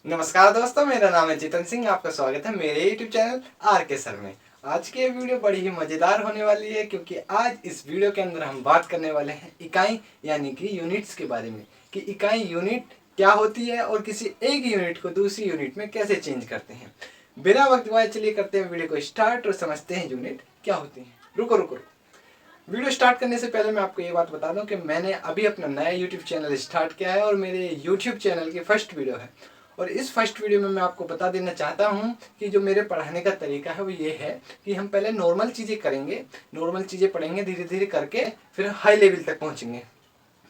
नमस्कार दोस्तों, मेरा नाम है चेतन सिंह। आपका स्वागत है मेरे YouTube चैनल आर के सर में। आज की ये वीडियो बड़ी ही मज़ेदार होने वाली है क्योंकि आज इस वीडियो के अंदर हम बात करने वाले हैं इकाई यानी कि यूनिट्स के बारे में कि इकाई यूनिट क्या होती है और किसी एक यूनिट को दूसरी यूनिट में कैसे चेंज करते हैं। बिना वक्त गवाए चलिए करते हैं वीडियो को स्टार्ट और समझते हैं यूनिट क्या होती है। रुको रुको रुको, वीडियो स्टार्ट करने से पहले मैं आपको ये बात बता दूं कि मैंने अभी अपना नया YouTube चैनल स्टार्ट किया है और मेरे YouTube चैनल की फर्स्ट वीडियो है। और इस फर्स्ट वीडियो में मैं आपको बता देना चाहता हूं कि जो मेरे पढ़ाने का तरीका है वो ये है कि हम पहले नॉर्मल चीज़ें करेंगे, नॉर्मल चीज़ें पढ़ेंगे, धीरे धीरे करके फिर हाई लेवल तक पहुँचेंगे।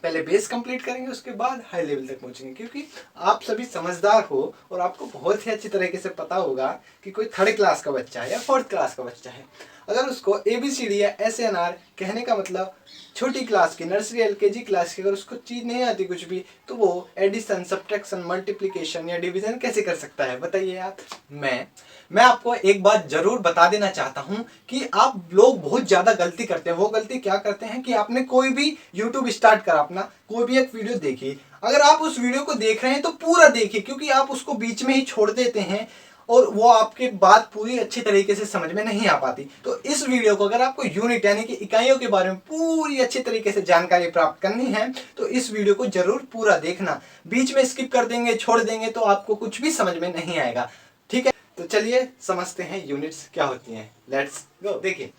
पहले बेस कंप्लीट करेंगे, उसके बाद हाई लेवल तक पहुंचेंगे। क्योंकि आप सभी समझदार हो और आपको बहुत ही अच्छी तरीके से पता होगा कि कोई थर्ड क्लास का बच्चा है या फोर्थ क्लास का बच्चा है, अगर उसको ABCD या SNR कहने का मतलब छोटी क्लास की, नर्सरी LKG क्लास की, अगर उसको चीज़ नहीं आती कुछ भी, तो वो एडिशन, सब्ट्रैक्शन, मल्टीप्लिकेशन या डिवीजन कैसे कर सकता है बताइए आप। मैं आपको एक बात जरूर बता देना चाहता हूँ कि आप लोग बहुत ज़्यादा गलती करते हैं। वो गलती क्या करते हैं कि आपने कोई भी YouTube स्टार्ट करा, अपना कोई भी एक वीडियो देखी, अगर आप उस वीडियो को देख रहे हैं तो पूरा देखिए, क्योंकि आप उसको बीच में ही छोड़ देते हैं और वो आपके बात पूरी अच्छी तरीके से समझ में नहीं आ पाती। तो इस वीडियो को अगर आपको यूनिट यानी कि इकाइयों के बारे में पूरी अच्छी तरीके से जानकारी प्राप्त करनी है तो इस वीडियो को जरूर पूरा देखना। बीच में स्किप कर देंगे, छोड़ देंगे तो आपको कुछ भी समझ में नहीं आएगा। ठीक है, तो चलिए समझते हैं यूनिट्स क्या होती हैं। Let's go. देखिए,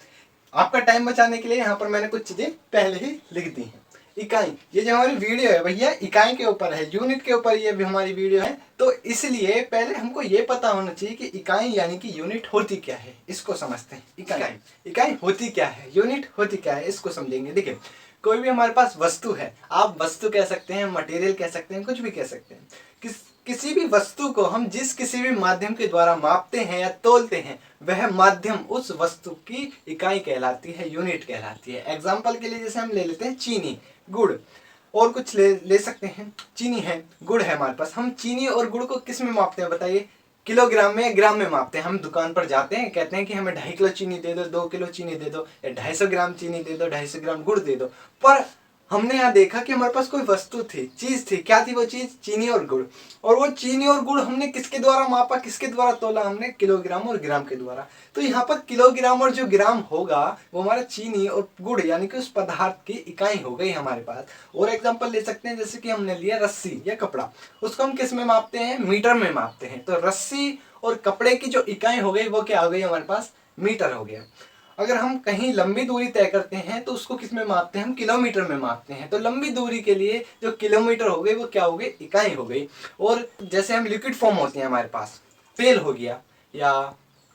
आपका टाइम बचाने के लिए यहाँ पर मैंने कुछ चीजें पहले ही लिख दी हैं। इकाई, ये जो हमारी वीडियो है भैया इकाई के ऊपर है, यूनिट के ऊपर ये भी हमारी वीडियो है। तो इसलिए पहले हमको ये पता होना चाहिए कि इकाई यानी कि यूनिट होती क्या है, इसको समझते हैं। इकाई इकाई होती क्या है, यूनिट होती क्या है, इसको समझेंगे। देखिए, कोई भी हमारे पास वस्तु है, आप वस्तु कह सकते हैं, मटेरियल कह सकते हैं, कुछ भी कह सकते हैं। किसी भी वस्तु को हम जिस किसी भी माध्यम के द्वारा मापते हैं या तोलते हैं, वह माध्यम उस वस्तु की इकाई कहलाती है, यूनिट कहलाती है। एग्जाम्पल के लिए जैसे हम ले लेते हैं चीनी, गुड़, और कुछ ले सकते हैं। चीनी है, गुड़ है हमारे पास, हम चीनी और गुड़ को किस में मापते हैं बताइए? किलोग्राम में या ग्राम में मापते हैं। हम दुकान पर जाते हैं, कहते हैं कि हमें 2.5 किलो चीनी दे दो, 2 किलो चीनी दे दो, या 250 ग्राम चीनी दे दो, 250 ग्राम गुड़ दे दो। पर हमने यहाँ देखा कि हमारे पास कोई वस्तु थी, चीज थी। क्या थी वो चीज? चीनी और गुड़। और वो चीनी और गुड़ हमने किसके द्वारा मापा, किसके द्वारा तोला? हमने किलोग्राम और ग्राम के द्वारा। तो यहाँ पर किलोग्राम और जो ग्राम होगा वो हमारा चीनी और गुड़ यानी कि उस पदार्थ की इकाई हो गई हमारे पास। और एग्जांपल ले सकते हैं, जैसे कि हमने लिया रस्सी या कपड़ा, उसको हम किस में मापते हैं? मीटर में मापते हैं। तो रस्सी और कपड़े की जो इकाई हो गई वो क्या हो गई हमारे पास? मीटर हो गया। अगर हम कहीं लंबी दूरी तय करते हैं तो उसको किस में मापते हैं? हम किलोमीटर में मापते हैं। तो लंबी दूरी के लिए जो किलोमीटर हो गई वो क्या हो गई? इकाई हो गई। और जैसे हम लिक्विड फॉर्म होती है हमारे पास, तेल हो गया या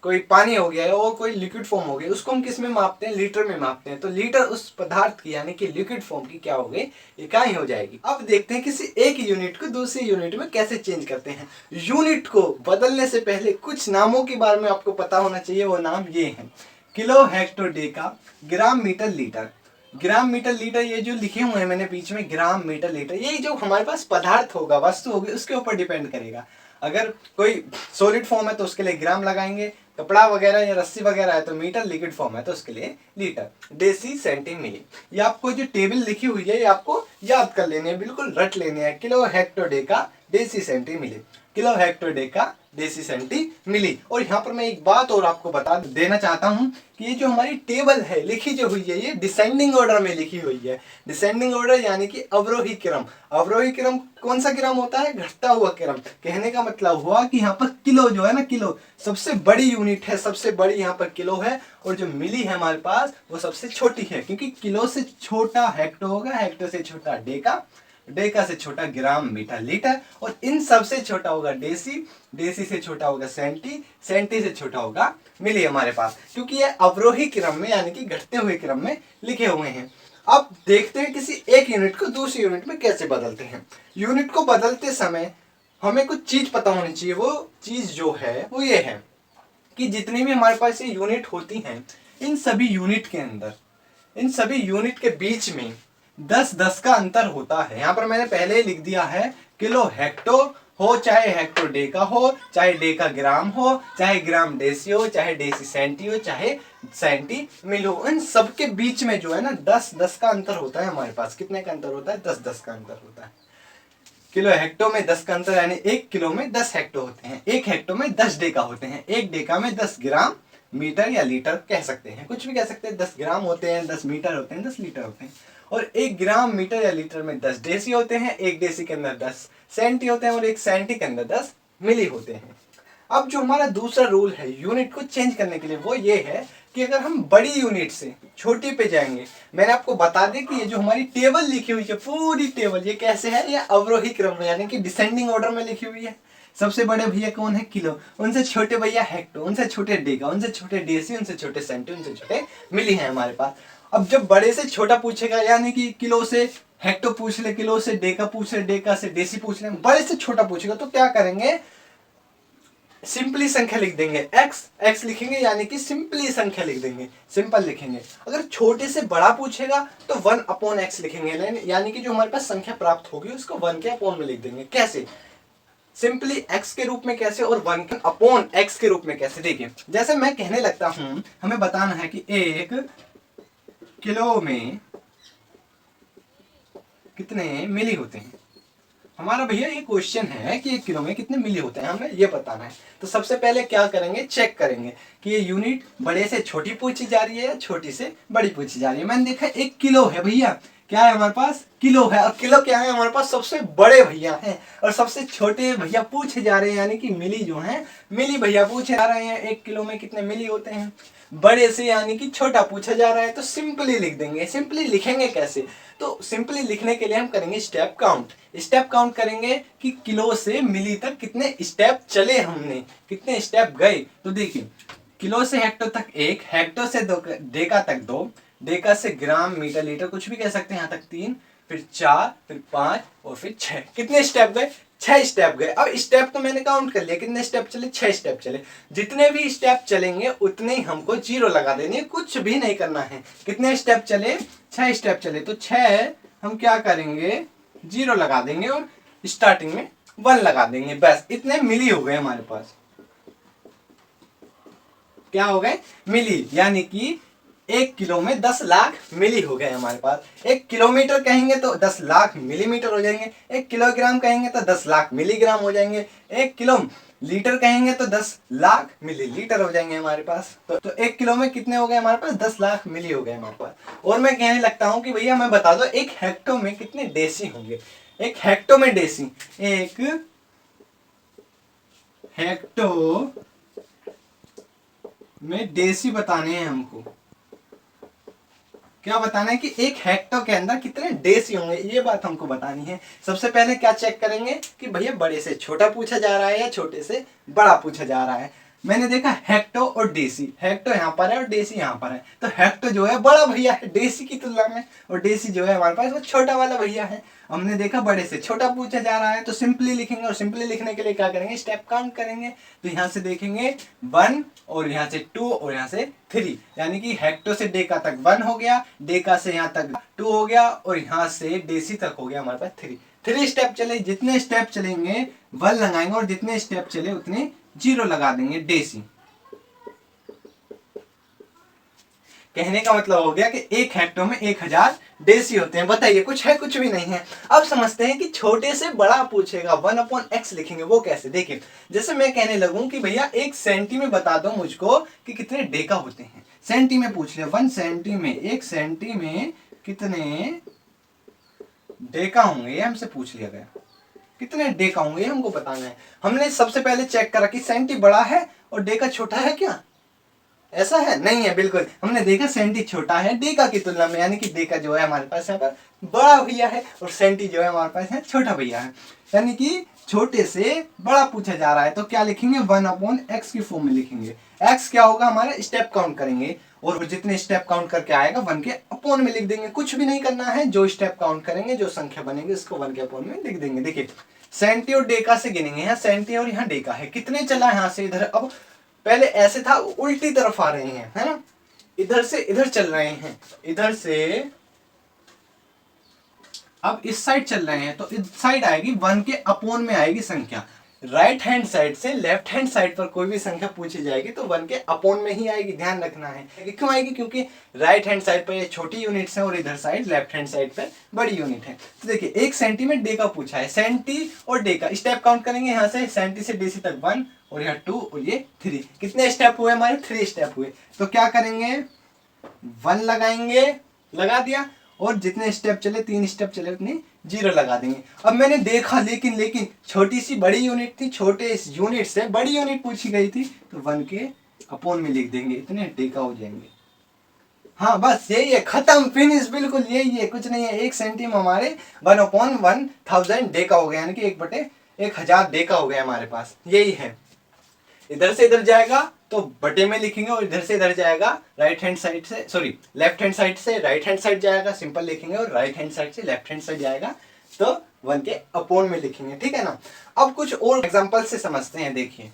कोई पानी हो गया और कोई लिक्विड फॉर्म हो गई, उसको हम किस में मापते हैं? लीटर में मापते हैं। तो लीटर उस पदार्थ की यानी कि लिक्विड फॉर्म की क्या हो गई? इकाई हो जाएगी। अब देखते हैं किसी एक यूनिट को दूसरी यूनिट में कैसे चेंज करते हैं। यूनिट को बदलने से पहले कुछ नामों के बारे में आपको पता होना चाहिए। वो नाम ये है: किलो, हेक्टो, डेका, ग्राम, मीटर, लीटर। ग्राम, मीटर, लीटर ये जो लिखे हुए हैं मैंने बीच में, ग्राम, मीटर, लीटर, ये जो हमारे पास पदार्थ होगा, वस्तु होगी, उसके ऊपर डिपेंड करेगा। अगर कोई सॉलिड फॉर्म है तो उसके लिए ग्राम लगाएंगे, कपड़ा वगैरह या रस्सी वगैरह है तो मीटर, लिक्विड फॉर्म है तो उसके लिए लीटर। डेसी, सेंटी, मिली, ये आपको जो टेबल लिखी हुई है ये आपको याद कर लेनी है, बिल्कुल रट लेनी है। Kilo, hecto, deca, deci, centi, milli. Kilo, hecto, deca, deci, centi, milli. और यहाँ पर मैं एक बात और आपको बता देना चाहता हूँ कि ये जो हमारी टेबल है लिखी जो हुई है ये डिसेंडिंग ऑर्डर में लिखी हुई है। डिसेंडिंग ऑर्डर यानी कि अवरोही क्रम। अवरोही क्रम कौन सा क्रम होता है? घटता हुआ क्रम। कहने का मतलब हुआ कि यहाँ पर किलो जो है ना, किलो सबसे बड़ी यूनिट है, सबसे बड़ी यहाँ पर किलो है। और जो मिली है हमारे पास वो सबसे छोटी है, क्योंकि किलो से छोटा हेक्टो होगा, हेक्टो से छोटा डेका, डेका से छोटा ग्राम, मीटर, लीटर, और इन सबसे छोटा होगा डेसी, डेसी से छोटा होगा सेंटी, सेंटी से छोटा होगा मिली हमारे पास, क्योंकि ये अवरोही क्रम में यानी कि घटते हुए क्रम में लिखे हुए हैं। अब देखते हैं किसी एक यूनिट को दूसरी यूनिट में कैसे बदलते हैं। यूनिट को बदलते समय हमें कुछ चीज पता होनी चाहिए। वो चीज जो है वो ये है कि जितनी भी हमारे पास ये यूनिट होती हैं, इन सभी यूनिट के अंदर, इन सभी यूनिट के बीच में 10-10 का अंतर होता है। यहाँ पर मैंने पहले ही लिख दिया है, किलो हेक्टो हो, चाहे हेक्टो डेका हो, चाहे डेका ग्राम हो, चाहे ग्राम डेसी हो, चाहे डेसी सेंटी हो, चाहे सेंटी मिल हो, इन सबके बीच में जो है ना 10-10 का अंतर होता है हमारे पास। कितने का अंतर होता है? 10-10 का अंतर होता है। किलो हेक्टो में 10 का अंतर, यानी 1 किलो में 10 हेक्टो होते हैं, 1 हेक्टो में 10 डेका होते हैं, 1 डेका में 10 ग्राम मीटर या लीटर कह सकते हैं, कुछ भी कह सकते हैं। 10 ग्राम होते हैं, 10 मीटर होते हैं, 10 लीटर होते हैं। और 1 ग्राम मीटर या लीटर में 10 डेसी होते हैं, 1 डेसी के अंदर 10 सेंटी होते हैं और 1 सेंटी के अंदर 10 मिली होते हैं। अब जो हमारा दूसरा रूल है यूनिट को चेंज करने के लिए, वो ये है कि अगर हम बड़ी यूनिट से छोटी पे जाएंगे, मैंने आपको बता दें कि ये जो हमारी टेबल लिखी हुई है, पूरी टेबल ये कैसे है, ये अवरोही क्रम में यानी कि डिसेंडिंग ऑर्डर में लिखी हुई है। सबसे बड़े भैया कौन है, किलो, उनसे छोटे भैया हेक्टो, उनसे छोटे डेका, उनसे छोटे डेसी, उनसे छोटे सेंटी, उनसे छोटे मिली है हमारे पास। अब जब बड़े से छोटा पूछेगा, यानी कि किलो से हेक्टो पूछ ले, किलो से डेका पूछ ले, डेका से डेसी पूछ ले, बड़े से छोटा पूछेगा तो क्या करेंगे, सिंपली संख्या लिख देंगे, x लिखेंगे, यानी कि सिंपली संख्या लिख देंगे, सिंपल लिखेंगे। अगर छोटे से बड़ा पूछेगा तो 1/x लिखेंगे, यानी कि जो हमारे पास संख्या प्राप्त होगी उसको 1 के अपॉन में लिख देंगे। कैसे, सिंपली x के रूप में कैसे और 1 के अपॉन x के रूप में कैसे। देखिए जैसे मैं कहने लगता हूं, हमें बताना है कि 1 किलो में कितने मिली होते हैं। हमारा भैया ये क्वेश्चन है कि 1 किलो में कितने मिली होते हैं, हमें ये बताना है। तो सबसे पहले क्या करेंगे, चेक करेंगे कि ये यूनिट बड़े से छोटी पूछी जा रही है या छोटी से बड़ी पूछी जा रही है। मैंने देखा 1 किलो है भैया, क्या है हमारे पास, किलो है, और किलो क्या है हमारे पास, सबसे बड़े भैया हैं, और सबसे छोटे भैया पूछे जा रहे हैं, यानी कि मिली जो है, मिली भैया पूछे जा रहे हैं 1 किलो में कितने मिली होते हैं। बड़े से यानी कि छोटा पूछा जा रहा है तो सिंपली लिख देंगे। सिंपली लिखेंगे कैसे, तो सिंपली लिखने के लिए हम करेंगे स्टेप काउंट। स्टेप काउंट करेंगे कि किलो से मिली तक कितने स्टेप चले, हमने कितने स्टेप गए। तो देखिए किलो से हेक्टो तक 1, हेक्टो से डेका तक 2, डेका से ग्राम मीटर लीटर कुछ भी कह सकते हैं, यहाँ तक 3, फिर 4, फिर 5 और फिर 6। कितने स्टेप गए, 6 स्टेप गए। अब स्टेप तो मैंने काउंट कर लिया, कितने स्टेप चले, 6 स्टेप चले। जितने भी स्टेप चलेंगे उतने ही हमको 0 लगा देनी है, कुछ भी नहीं करना है। कितने स्टेप चले, 6 स्टेप चले, तो 6 हम क्या करेंगे, 0 लगा देंगे और स्टार्टिंग में 1 लगा देंगे, बस इतने मिली हो गए हमारे पास। क्या हो गए, मिली, यानी कि 1 किलो में 10 लाख मिली हो गए हमारे पास। 1 किलोमीटर कहेंगे तो 10 लाख मिलीमीटर हो जाएंगे, 1 किलोग्राम कहेंगे तो 10 लाख मिलीग्राम हो जाएंगे, 1 किलो लीटर कहेंगे तो 10 लाख मिलीलीटर हो जाएंगे हमारे पास। तो 1 किलो में कितने हो गए हमारे पास, 10 लाख मिली हो गए हमारे पास। और मैं कहने लगता हूं कि भैया मैं बता दो 1 हेक्टो में कितने डेसी होंगे। 1 हेक्टो में डेसी, 1 हेक्टो में डेसी बताने हैं हमको। क्या बताना है कि 1 हेक्टो के अंदर कितने डेसी होंगे, ये बात हमको बतानी है। सबसे पहले क्या चेक करेंगे कि भैया बड़े से छोटा पूछा जा रहा है या छोटे से बड़ा पूछा जा रहा है। मैंने देखा हेक्टो और डेसी, हेक्टो यहाँ पर है और डेसी यहाँ पर है, तो हेक्टो जो है बड़ा भैया है डेसी की तुलना में, और डेसी जो है हमारे पास वो छोटा वाला भैया है। हमने देखा बड़े से छोटा पूछा जा रहा है तो सिंपली लिखेंगे, और सिंपली लिखने के लिए क्या करेंगे, स्टेप काउंट करेंगे। तो यहाँ से देखेंगे 1 और यहाँ से 2 और यहाँ से 3, यानी कि हेक्टो से डेका तक 1 हो गया, डेका से यहाँ तक 2 हो गया, और यहाँ से डेसी तक हो गया हमारे पास 3 स्टेप चले। जितने स्टेप चलेंगे 1 लगाएंगे और जितने स्टेप चले उतने 0 लगा देंगे, डेसी। कहने का मतलब हो गया कि 1 हेक्टो में 1000 डेसी होते हैं। बताइए कुछ है, कुछ भी नहीं है। अब समझते हैं कि छोटे से बड़ा पूछेगा 1/x लिखेंगे, वो कैसे। देखिए जैसे मैं कहने लगूं कि भैया 1 सेंटी में बता दो मुझको कि कितने डेका होते हैं, सेंटी में पूछ लिया, 1 सेंटी में, 1 सेंटी में कितने डेका होंगे, ये हमसे पूछ लिया गया। कितने डेका होंगे हमको बताना है। हमने सबसे पहले चेक करा कि सेंटी बड़ा है और डेका छोटा है क्या, ऐसा है, नहीं है बिल्कुल। हमने देखा सेंटी छोटा है डेका की तुलना में, यानी कि डेका जो है हमारे पास यहाँ पर बड़ा भैया है और सेंटी जो है हमारे पास है छोटा भैया है, यानी कि छोटे से बड़ा पूछा जा रहा है। तो क्या लिखेंगे, 1/x की फॉर्म में लिखेंगे। x क्या होगा हमारा, स्टेप काउंट करेंगे और जितने स्टेप काउंट करके आएगा 1 के अपॉन में लिख देंगे। कुछ भी नहीं करना है, जो स्टेप काउंट करेंगे, जो संख्या बनेगी उसको 1 के अपॉन में लिख देंगे। देखिए सेंटी और डेका से गिनेंगे, यहाँ सेंटी और यहाँ डेका है, कितने चला यहाँ से इधर। अब पहले ऐसे था, उल्टी तरफ आ रहे हैं, है ना, इधर से इधर चल रहे हैं, इधर से अब इस साइड चल रहे हैं, तो इस साइड आएगी 1 के अपॉन में आएगी संख्या। राइट हैंड साइड से लेफ्ट हैंड साइड पर कोई भी संख्या पूछी जाएगी तो 1 के अपोन में ही आएगी, ध्यान रखना है। क्यों आएगी? क्योंकि राइट हैंड साइड पर ये छोटी यूनिट्स है और इधर साइड लेफ्ट हैंड साइड पर बड़ी यूनिट है। तो देखिए 1 सेंटी में डे का पूछा है, सेंटी और डे का स्टेप काउंट करेंगे। यहाँ से सेंटी से डेसी तक 1 और यहाँ 2 और ये 3, कितने स्टेप हुए हमारे? 3 स्टेप हुए। तो क्या करेंगे? 1 लगाएंगे, लगा दिया, और जितने स्टेप चले 3 स्टेप चले उतने 0 लगा देंगे। अब मैंने देखा लेकिन छोटी सी बड़ी यूनिट थी, छोटे यूनिट से बड़ी यूनिट पूछी गई थी, तो 1 के अपोन में लिख देंगे, इतने डेका हो जाएंगे। हाँ बस यही है, खत्म, फिनिश, बिल्कुल यही है, कुछ नहीं है। 1 सेंटीम हमारे 1/1000 डेका हो गया, यानी कि 1/1000 डेका हो गया हमारे पास, यही है। इधर से इधर जाएगा तो बटे में लिखेंगे, और इधर से इधर जाएगा राइट हैंड साइड से, सॉरी लेफ्ट हैंड साइड से राइट हैंड साइड जाएगा, सिंपल लिखेंगे, और राइट हैंड साइड से लेफ्ट हैंड साइड जाएगा तो 1 के अपोन में लिखेंगे, ठीक है ना। अब कुछ और एग्जांपल से समझते हैं। देखिए,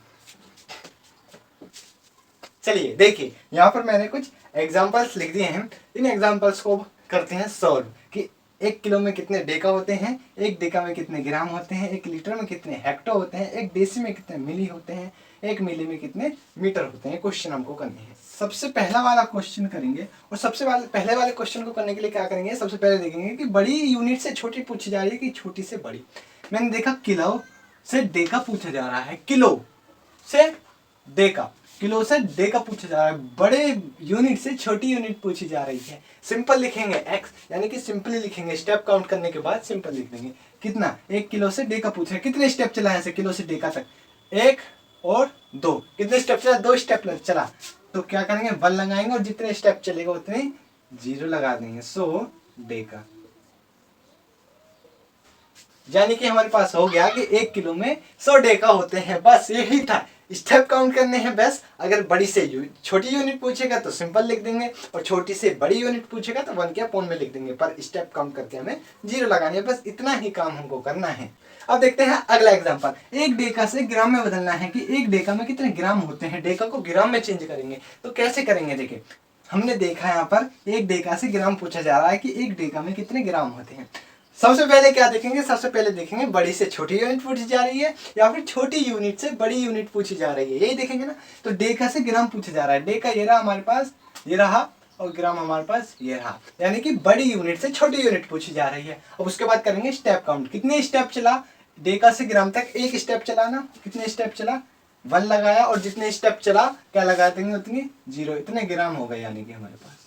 चलिए देखिए, यहाँ पर मैंने कुछ एग्जांपल्स लिख दिए हैं, इन एग्जांपल्स को करते हैं सॉल्व कि 1 किलो में कितने डेका होते हैं, 1 डेका में कितने ग्राम होते हैं, 1 लीटर में कितने हेक्टो होते हैं, 1 डेसी में कितने मिली होते हैं, 1 मिली में कितने मीटर होते हैं। क्वेश्चन हमको करने हैं। सबसे पहला वाला क्वेश्चन करेंगे, और पहले वाले क्वेश्चन को करने के लिए क्या करेंगे? सबसे पहले देखेंगे कि बड़ी यूनिट से छोटी पूछी जा रही है कि छोटी से बड़ी। मैंने देखा किलो से डेका पूछा जा रहा है, किलो से डेका, किलो से डेका पूछा जा रहा है, बड़े यूनिट से छोटी यूनिट पूछी जा रही है। सिंपल लिखेंगे x, यानी कि सिंपली लिखेंगे, स्टेप काउंट करने के बाद सिंपल लिख देंगे। कितना? 1 किलो से डेका पूछा है, कितने स्टेप चला है किलो से डेका तक? 1 और 2, कितने स्टेप चला? 2 स्टेप चला, तो क्या करेंगे? 1 लगाएंगे, और जितने स्टेप चलेगा उतने 0 लगा देंगे, 100 डेका। यानी कि हमारे पास हो गया कि 1 किलो में 100 डेका होते हैं। बस यही था, स्टेप काउंट करने हैं बस। अगर बड़ी से छोटी यूनिट पूछेगा तो सिंपल लिख देंगे, और छोटी से बड़ी यूनिट पूछेगा तो 1 के अपोन में लिख देंगे, पर स्टेप काउंट करके हमें 0 लगानी है। बस इतना ही काम हमको करना है। अब देखते हैं अगला एग्जांपल। 1 डेका से ग्राम में बदलना है कि 1 डेका में कितने ग्राम होते हैं। डेका को ग्राम में चेंज करेंगे, तो कैसे करेंगे? देखिए, हमने देखा यहाँ पर 1 डेका से ग्राम पूछा जा रहा है कि 1 डेका में कितने ग्राम होते हैं। सबसे पहले क्या देखेंगे? सबसे पहले देखेंगे बड़ी से छोटी यूनिट पूछी जा रही है या फिर छोटी यूनिट से बड़ी यूनिट पूछी जा रही है, यही देखेंगे ना। तो डेका से ग्राम पूछा जा रहा है, डेका ये रहा हमारे पास, ये रहा, और ग्राम हमारे पास ये रहा, यानी कि बड़ी यूनिट से छोटी यूनिट पूछी जा रही है। अब उसके बाद करेंगे स्टेप काउंट, कितने स्टेप चला डेका से ग्राम तक? 1 स्टेप चला ना, कितने स्टेप चला? 1 लगाया, और जितने स्टेप चला क्या लगा देंगे? उतनी 0, इतने ग्राम हो गए, यानी कि हमारे पास।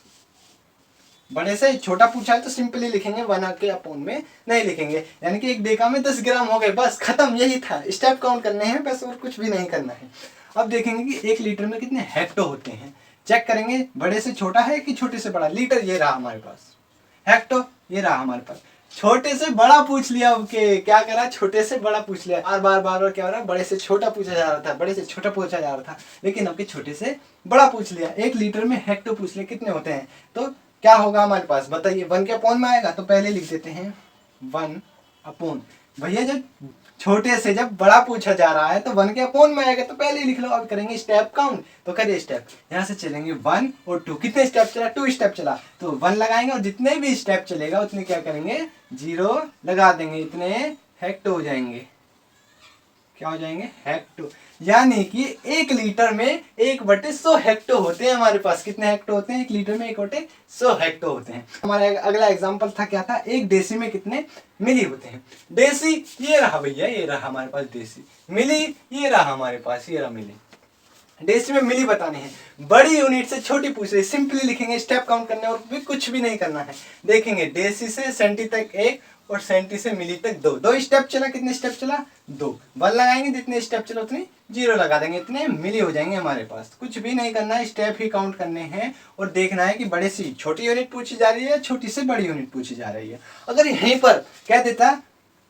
बड़े से छोटा पूछा है तो सिंपली लिखेंगे, 1 के अपोन में नहीं लिखेंगे, यानी कि 1 डेका में 10 ग्राम हो गए, बस खत्म, यही था। स्टेप काउंट करने हैं बस, और कुछ भी नहीं करना है। अब देखेंगे कि 1 लीटर में कितने हेक्टो होते हैं। चेक करेंगे बड़े से छोटा है कि छोटे से बड़ा। लीटर ये रहा हमारे पास, हेक्टो ये रहा हमारे पास। छोटे से बड़ा पूछ लिया, ओके, क्या करा? छोटे से बड़ा पूछ लिया। बार बार क्या हो रहा है? बड़े से छोटा पूछा जा रहा था, बड़े से छोटा पूछा जा रहा था, लेकिन अब छोटे से बड़ा पूछ लिया। 1 लीटर में हेक्टो पूछ लिया, कितने होते हैं? तो क्या होगा हमारे पास? बताइए। 1 के अपोन में आएगा, तो पहले लिख देते हैं 1 अपोन। भैया जब छोटे से जब बड़ा पूछा जा रहा है तो 1 के अपोन में आएगा, तो पहले ही लिख लो। अब करेंगे स्टेप काउंट, तो करिए स्टेप। यहाँ से चलेंगे 1 और 2, कितने स्टेप चला? 2 स्टेप चला, तो 1 लगाएंगे, और जितने भी स्टेप चलेगा उतने क्या करेंगे? 0 लगा देंगे, इतने हेक्टो हो जाएंगे। क्या हो जाएंगे? हेक्टो। यानी कि 1 लीटर में 1/100 हेक्टो होते हैं हमारे पास। कितने हेक्टो होते हैं? 1 लीटर में 1/100 हेक्टो होते हैं। हमारा अगला एग्जांपल था, क्या था? 1 डेसी में कितने मिली होते हैं। डेसी ये रहा भैया, ये रहा हमारे पास डेसी। मिली ये रहा हमारे पास, ये रहा मिली। डेसी में मिली बताने हैं, बड़ी यूनिट से छोटी पूछ रही, सिंपली लिखेंगे, स्टेप काउंट करने और भी कुछ भी नहीं करना है। देखेंगे डेसी से सेंटी तक 1 और सेंटी से मिली तक 2, 2 स्टेप चला, कितने स्टेप चला? 2। 1 लगाएंगे, जितने स्टेप चला उतने 0 लगा देंगे, इतने मिली हो जाएंगे हमारे पास। कुछ भी नहीं करना है, स्टेप ही काउंट करने हैं, और देखना है कि बड़े से छोटी यूनिट पूछी जा रही है, छोटी से बड़ी यूनिट पूछी जा रही है। अगर यहीं पर कह देता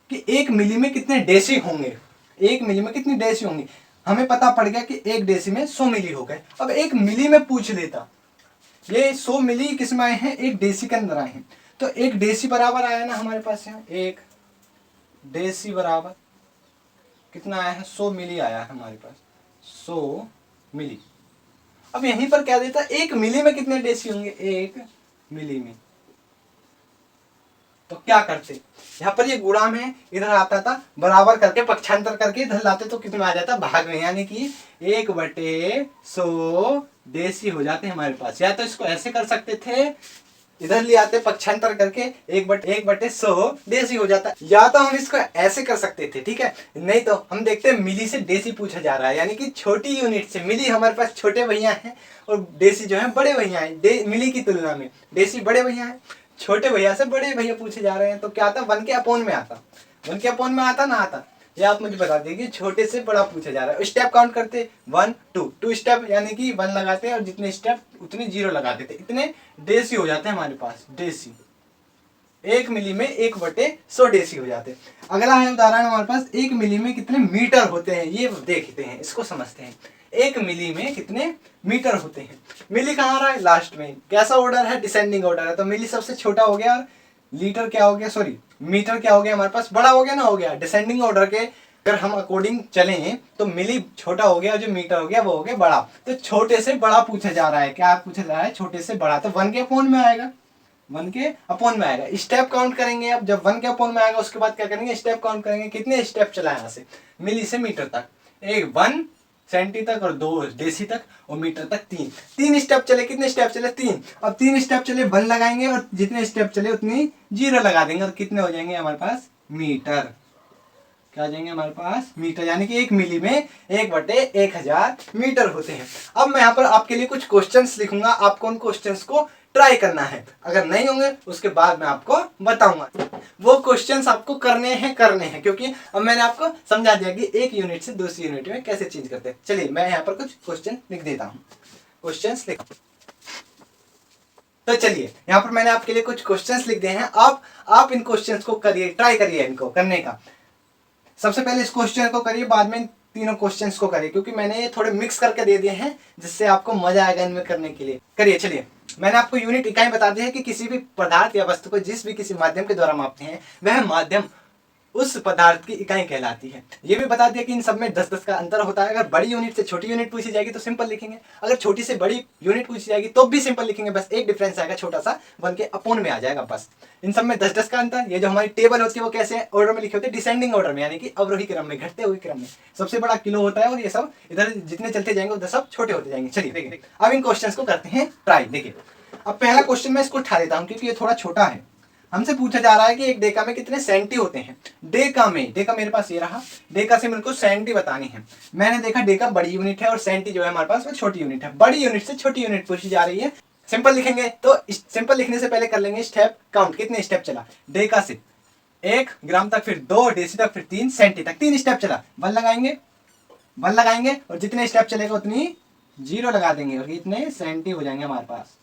कि 1 मिली में कितने डेसी होंगे, 1 मिली में कितनी डेसी होंगी, हमें पता पड़ गया कि 1 डेसी में 100 मिली हो गए। अब 1 मिली में पूछ लेता, ये 100 मिली किस में आए हैं? 1 डेसी के अंदर आए हैं, तो 1 डेसी बराबर आया ना हमारे पास यहाँ। 1 डेसी बराबर कितना आया है? 100 मिली आया है हमारे पास, 100 मिली। अब यहीं पर क्या देता? 1 मिली में कितने डेसी होंगे? 1 मिली में तो क्या करते, यहाँ पर ये गुणाम है, इधर आता था बराबर करके पक्षांतर करके इधर लाते तो कितना आ जाता भाग में, यानी कि 1/100 देसी हो जाते हमारे पास। या तो इसको ऐसे कर सकते थे, इधर ले आते पक्षांतर करके 1/100 देसी हो जाता, या तो हम इसको ऐसे कर सकते थे, ठीक है। नहीं तो हम देखते हैं मिली से देसी पूछा जा रहा है, यानी कि छोटी यूनिट से। मिली हमारे पास छोटे भैया हैं और देसी जो है बड़े भैया हैं। मिली की तुलना में देसी बड़े भैया हैं, छोटे भैया से बड़े भैया पूछे जा रहे हैं। तो क्या आता, 1 के अपॉन में आता, 1 के अपॉन में आता ना आता, ये आप मुझे बता दीजिए। छोटे से बड़ा पूछा जा रहा है। स्टेप काउंट करते 1 2 स्टेप, यानी कि 1 लगाते हैं और जितने स्टेप उतने 0 लगाते थे, इतने देसी हो जाते हैं हमारे पास। देसी 1 मिली में 1/100 देसी हो जाते हैं। अगला है उदाहरण हमारे पास, 1 मिली में कितने मीटर होते हैं, ये देखते हैं, इसको समझते हैं। 1 मिली में कितने मीटर होते हैं। मिली कहाँ आ रहा है, लास्ट में। कैसा ऑर्डर है, डिसेंडिंग ऑर्डर है, तो मिली सबसे छोटा हो गया और लीटर क्या हो गया, सॉरी मीटर क्या हो गया हमारे पास, बड़ा हो गया ना, हो गया। डिसेंडिंग ऑर्डर के अगर हम अकॉर्डिंग चलें तो मिली छोटा हो गया, जो मीटर हो गया वो हो गया बड़ा। तो छोटे से बड़ा पूछा जा रहा है, क्या पूछा जा रहा है, छोटे से बड़ा। तो 1 के अपॉन में आएगा, 1 के अपॉन में आएगा। स्टेप काउंट करेंगे, अब जब 1 के अपॉन में आएगा उसके बाद क्या करेंगे, स्टेप काउंट करेंगे। कितने स्टेप चला यहाँ से मिली से मीटर तक, 1 सेंटी तक और 2 देसी तक और मीटर तक 3 स्टेप चले। कितने स्टेप चले, 3। अब 3 स्टेप चले 1 लगाएंगे और जितने स्टेप चले उतनी 0 लगा देंगे और कितने हो जाएंगे हमारे पास, मीटर। क्या आ जाएंगे हमारे पास, मीटर। यानी कि 1 मिली में 1/1000 मीटर होते हैं। अब मैं यहाँ पर आपके लिए कुछ क्वेश्चंस लिखूंगा, आपको उन क्वेश्चंस को ट्राई करना है। अगर नहीं होंगे उसके बाद मैं आपको बताऊंगा। वो क्वेश्चंस आपको करने हैं, क्योंकि अब मैंने आपको समझा दिया कि एक यूनिट से दूसरी यूनिट में कैसे चेंज करते हैं। चलिए मैं यहाँ पर कुछ क्वेश्चन लिख देता हूँ, क्वेश्चंस लिख। तो चलिए यहाँ पर मैंने आपके लिए कुछ क्वेश्चंस लिख दिए हैं। आप इन क्वेश्चंस को करिए, ट्राई करिए इनको करने का। सबसे पहले इस क्वेश्चन को करिए, बाद में तीनों क्वेश्चंस को करिए, क्योंकि मैंने ये थोड़े मिक्स करके दे दिए हैं जिससे आपको मजा आएगा इनमें करने के लिए। करिए। चलिए मैंने आपको यूनिट इकाई बता दी है कि किसी भी पदार्थ या वस्तु को जिस भी किसी माध्यम के द्वारा मापते हैं वह माध्यम उस पदार्थ की इकाई कहलाती है। ये भी बता दिया कि इन सब में 10-10 का अंतर होता है। अगर बड़ी यूनिट से छोटी यूनिट पूछी जाएगी तो सिंपल लिखेंगे, अगर छोटी से बड़ी यूनिट पूछी जाएगी तो भी सिंपल लिखेंगे। बस एक डिफरेंस आएगा छोटा सा, 1 के अपॉन में आ जाएगा बस। इन सब में 10-10 का अंतर। ये जो हमारी टेबल होती है वो कैसे ऑर्डर में लिखे होते हैं, डिसेंडिंग ऑर्डर में, यानी कि अवरोही क्रम में, घटते हुए क्रम में। सबसे बड़ा किलो होता है और ये सब इधर जितने चलते जाएंगे उधर सब छोटे होते जाएंगे। चलिए देखिए अब इन क्वेश्चन को करते हैं ट्राई। देखिए अब पहला क्वेश्चन मैं इसको उठा देता हूँ क्योंकि ये थोड़ा छोटा है। हमसे पूछा जा रहा है कि एक डेका में कितने सेंटी होते हैं। डेका मेरे पास ये रहा, डेका से मेरे को सेंटी बतानी है। मैंने देखा डेका बड़ी यूनिट है और सेंटी जो है हमारे पास वो छोटी यूनिट है। बड़ी यूनिट से छोटी यूनिट पूछी जा रही है। सिंपल लिखेंगे तो सिंपल लिखने से पहले कर लेंगे स्टेप काउंट। कितने स्टेप चला, डेका से 1 ग्राम तक, फिर 2 डेसी तक, फिर 3 सेंटी तक। 3 स्टेप चला, 1 लगाएंगे और जितने स्टेप चलेगा उतनी 0 लगा देंगे और इतने सेंटी हो जाएंगे हमारे पास,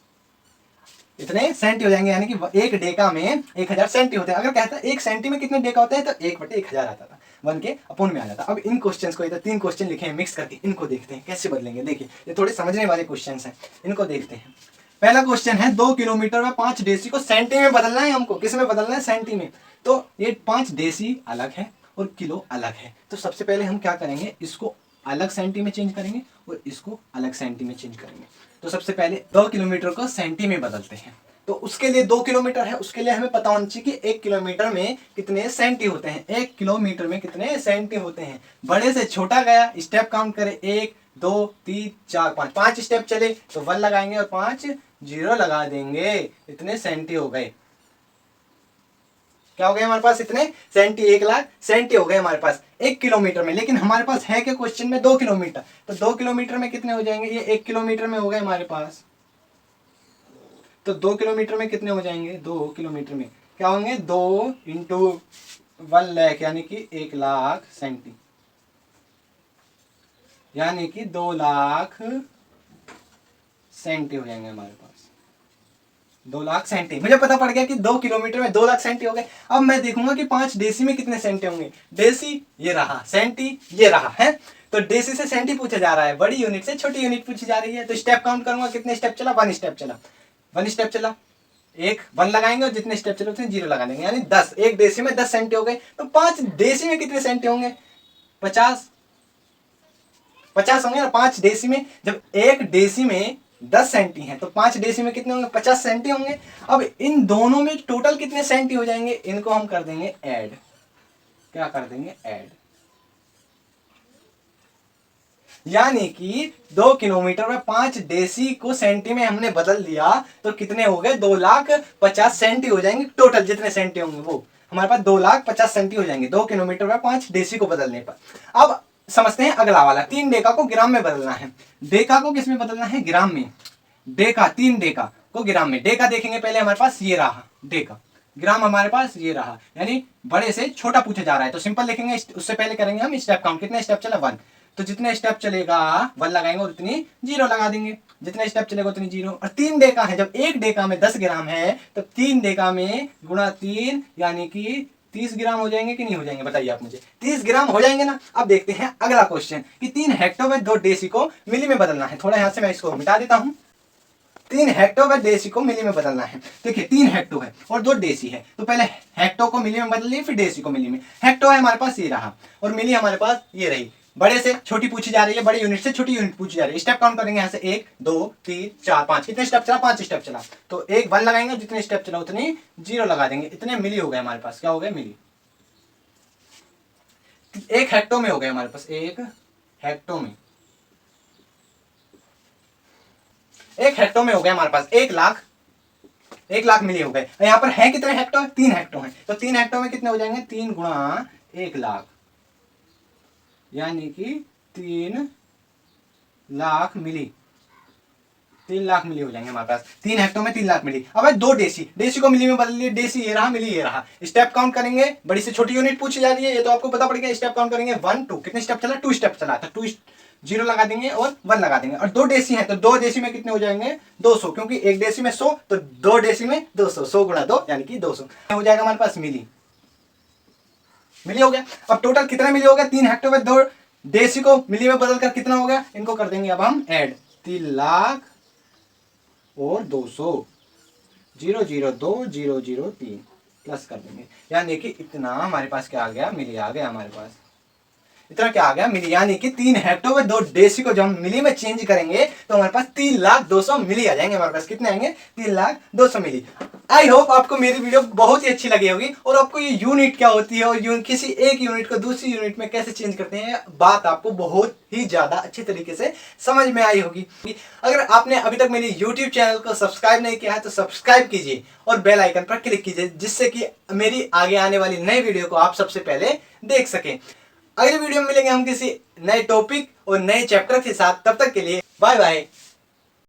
इतने सेंटी हो जाएंगे। यानी कि एक डेका में 1000 सेंटी होते हैं। अगर कहता है 1 सेंटी में कितने डेका होते हैं तो 1/1000 आता था, 1 के अपॉन में आ जाता। अब इन क्वेश्चंस को, इधर 3 क्वेश्चन लिखे हैं मिक्स करके, इनको देखते हैं कैसे बदलेंगे। देखिए ये थोड़े समझने वाले क्वेश्चंस हैं, इनको देखते हैं। पहला क्वेश्चन है 2 किलोमीटर में 5 डेसी को सेंटी में बदलना है हमको। किस में बदलना है, सेंटी में। तो ये 5 डेसी अलग है और किलो अलग है। तो सबसे पहले हम क्या करेंगे, इसको अलग सेंटी में चेंज करेंगे और इसको अलग सेंटी में चेंज करेंगे। तो सबसे पहले 2 किलोमीटर को सेंटी में बदलते हैं। तो उसके लिए 2 किलोमीटर है, उसके लिए हमें पता होना चाहिए कि 1 किलोमीटर में कितने सेंटी होते हैं। 1 किलोमीटर में कितने सेंटी होते हैं। बड़े से छोटा गया, स्टेप काउंट करें 1 2 3 4 5, 5 स्टेप चले तो 1 लगाएंगे और 5 0 लगा देंगे, इतने सेंटी हो गए। क्या हो गए हमारे पास, इतने सेंटी, 1,00,000 सेंटी हो गए हमारे पास 1 किलोमीटर में। लेकिन हमारे पास है क्या क्वेश्चन में, 2 किलोमीटर। तो 2 किलोमीटर में कितने हो जाएंगे, ये 1 किलोमीटर में हो गए हमारे पास। तो 2 किलोमीटर में कितने हो जाएंगे, 2 किलोमीटर में क्या होंगे, 2 × 1 लाख यानी कि 1,00,000 सेंटी, यानी कि 2,00,000 सेंटी हो जाएंगे हमारे पास। 2,00,000 सेंटी मुझे पता पड़ गया कि 2 किलोमीटर में 2,00,000 सेंटी हो गए। अब मैं देखूंगा कि 5 डेसी में कितने सेंटी होंगे। डेसी ये रहा, सेंटी ये रहा है। तो डेसी से सेंटी पूछा जा रहा है, बड़ी यूनिट से छोटी यूनिट पूछी जा रही है। तो स्टेप काउंट करूंगा, कितने स्टेप चला, 1 स्टेप चला, 1 स्टेप चला, 1 लगाएंगे और जितने स्टेप चले उतने 0 लगा देंगे, यानी 10। 1 डेसी में 10 सेंटी हो गए। तो 5 डेसी में कितने सेंटी होंगे, 50 होंगे ना 5 डेसी में। जब 1 डेसी में 10 सेंटी हैं, तो 5 डेसी में कितने होंगे? 50 सेंटी होंगे। अब इन दोनों में टोटल कितने सेंटी हो जाएंगे? इनको हम कर देंगे ऐड। क्या कर देंगे? ऐड। यानी कि 2 किलोमीटर में 5 डेसी को सेंटी में हमने बदल दिया तो कितने हो गए? 2,50,000 सेंटी हो जाएंगे। टोटल जितने सेंटी होंगे वो हमारे पास 2,50,000 सेंटी हो जाएंगे 2 किलोमीटर में 5 डेसी को बदलने पर। अब समझते हैं अगला वाला, 3 डेका को ग्राम में बदलना है। डेका को किस में बदलना है? ग्राम में। डेका, 3 डेका को ग्राम में। डेका देखेंगे पहले हमारे पास ये रहा डेका, ग्राम हमारे पास ये रहा, यानी बड़े से छोटा पूछा जा रहा है तो सिंपल लिखेंगे। उससे पहले करेंगे हम स्टेप काउंट। कितने स्टेप चला? 1। तो जितने स्टेप चलेगा 1 लगाएंगे और उतनी 0 लगा देंगे। जितने स्टेप चलेगा उतनी 0। और 3 डेका है, जब 1 डेका में 10 ग्राम है तो 3 डेका में गुणा 3 यानी कि 30 ग्राम हो जाएंगे कि नहीं हो जाएंगे? बताइए आप मुझे। 30 ग्राम हो जाएंगे ना। अब देखते हैं अगला क्वेश्चन कि 3 हेक्टो में 2 डेसी को मिली में बदलना है। थोड़ा यहां से मैं इसको मिटा देता हूं। 3 हेक्टो व डेसी को मिली में बदलना है। देखिए 3 हेक्टो है और 2 डेसी है, तो पहले हेक्टो को मिली में बदल लिए, फिर डेसी को मिली में। हेक्टो है हमारे पास ये रहा और मिली हमारे पास ये रही। बड़े से छोटी पूछी जा रही है, बड़े यूनिट से छोटी यूनिट पूछी जा रही है। स्टेप काउंट करेंगे यहाँ से 1 2 3 4 5। कितने स्टेप चला? 5 स्टेप चला। तो 1 लगाएंगे, जितने स्टेप चला उतनी 0 लगा देंगे। इतने मिली हो गए हमारे पास। क्या हो गए? मिली। 1 हेक्टो में हो गए हमारे पास। 1 हेक्टो में, 1 हेक्टो में हो गया हमारे पास 1 लाख। 1 लाख मिली हो गए। यहाँ पर है कितने हेक्टो? 3 हेक्टो है। तो 3 हेक्टो में कितने हो जाएंगे? 3 गुणा 1 लाख, यानी कि 3 लाख मिली। 3 लाख मिली हो जाएंगे हमारे पास। 3 हेक्टो में 3 लाख मिली। अब 2 डेसी, डेसी को मिली में बदल लिए। डेसी ये रहा, मिली ये रहा। स्टेप काउंट करेंगे, बड़ी से छोटी यूनिट पूछी जा रही है, ये तो आपको पता पड़ गया। स्टेप काउंट करेंगे 1 2। कितने स्टेप चला? 2 स्टेप चला। तो 2 0 लगा देंगे और 1 लगा देंगे। और 2 डेसी है तो 2 डेसी में कितने हो जाएंगे? 200, क्योंकि 1 डेसी में 100 तो 2 डेसी में 200। 100 गुणा 2 यानी कि 200 हो जाएगा हमारे पास मिली। मिली हो गया। अब टोटल कितना मिली हो गया? 3 हेक्टो में 2 डेसी को मिली में बदल कर कितना हो गया? इनको कर देंगे अब हम ऐड। 3 लाख और 200, 0 0 2 0 0 3 प्लस कर देंगे, यानी कि इतना हमारे पास क्या आ गया? मिली आ गया हमारे पास। इतना क्या आ गया? मिली। यानी कि 3 हेक्टो में 2 डेसी को जब हम मिली में चेंज करेंगे तो हमारे पास 3,02,000 मिली आ जाएंगे। हमारे पास कितने आएंगे? 3,02,000 मिली। आई होप आपको मेरी वीडियो बहुत ही अच्छी लगी होगी और आपको ये यूनिट क्या होती है और किसी एक यूनिट को दूसरी यूनिट में कैसे चेंज करते हैं, बात आपको बहुत ही ज्यादा अच्छी तरीके से समझ में आई होगी। अगर आपने अभी तक मेरी यूट्यूब चैनल को सब्सक्राइब नहीं किया है तो सब्सक्राइब कीजिए और बेल आइकन पर क्लिक कीजिए, जिससे कि मेरी आगे आने वाली नई वीडियो को आप सबसे पहले देख सकें। अगली वीडियो में मिलेंगे हम किसी नए टॉपिक और नए चैप्टर के साथ। तब तक के लिए बाय बाय।